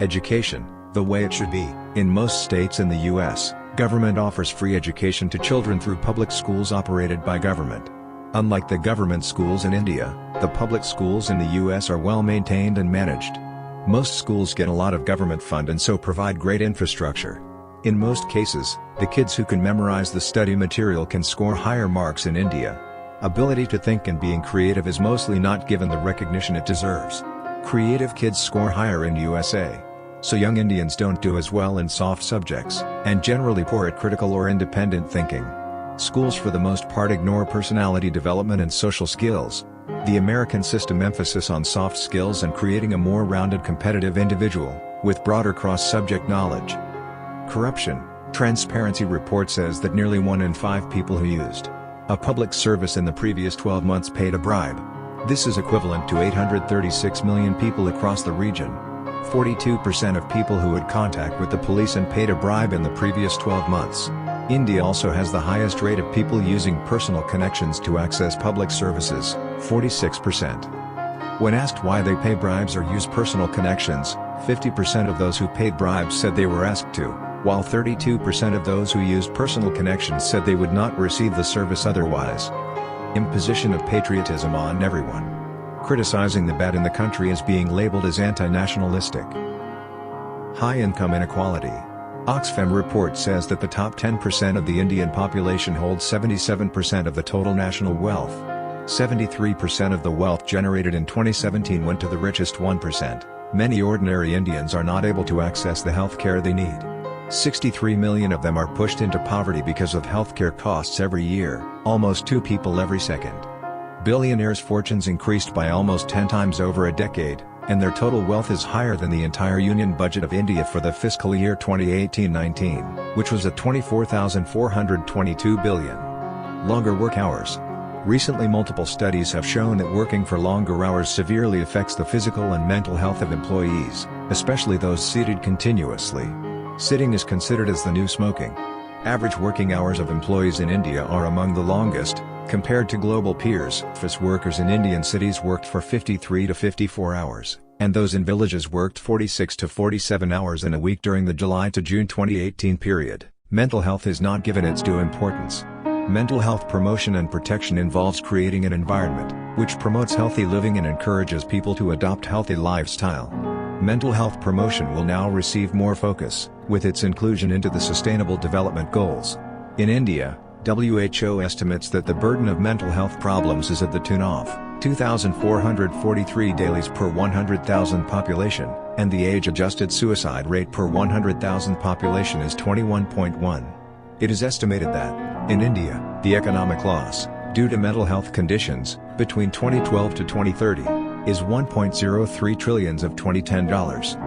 Education, the way it should be. In most states in the U.S., government offers free education to children through public schools operated by government. Unlike the government schools in India, the public schools in the U.S. are well maintained and managed. Most schools get a lot of government fund and so provide great infrastructure. In most cases, the kids who can memorize the study material can score higher marks in India. Ability to think and being creative is mostly not given the recognition it deserves. Creative kids score higher in USA. So young Indians don't do as well in soft subjects, and generally poor at critical or independent thinking. Schools for the most part ignore personality development and social skills. The American system emphasis on soft skills and creating a more rounded competitive individual, with broader cross-subject knowledge. Corruption. Transparency report says that nearly 1 in 5 people who used a public service in the previous 12 months paid a bribe. This is equivalent to 836 million people across the region. 42% of people who had contact with the police and paid a bribe in the previous 12 months. India also has the highest rate of people using personal connections to access public services, 46%. When asked why they pay bribes or use personal connections, 50% of those who paid bribes said they were asked to, while 32% of those who used personal connections said they would not receive the service otherwise. Imposition of patriotism on everyone. Criticizing the bad in the country is being labeled as anti-nationalistic. High income inequality. Oxfam report says that the top 10% of the Indian population holds 77% of the total national wealth. 73% of the wealth generated in 2017 went to the richest 1%. Many ordinary Indians are not able to access the health care they need. 63 million of them are pushed into poverty because of healthcare costs every year, almost 2 people every second. Billionaires' fortunes increased by almost 10 times over a decade, and their total wealth is higher than the entire union budget of India for the fiscal year 2018-19, which was at $24,422 billion. Longer work hours. Recently multiple studies have shown that working for longer hours severely affects the physical and mental health of employees, especially those seated continuously. Sitting is considered as the new smoking. Average working hours of employees in India are among the longest, compared to global peers. Office workers in Indian cities worked for 53 to 54 hours, and those in villages worked 46 to 47 hours in a week during the July to June 2018 period. Mental health is not given its due importance. Mental health promotion and protection involves creating an environment which promotes healthy living and encourages people to adopt healthy lifestyle. Mental health promotion will now receive more focus, with its inclusion into the Sustainable Development Goals. In India, WHO estimates that the burden of mental health problems is at the tune of 2,443 dailies per 100,000 population, and the age-adjusted suicide rate per 100,000 population is 21.1. It is estimated that, in India, the economic loss, due to mental health conditions, between 2012 to 2030, is $1.03 trillion of 2010 dollars.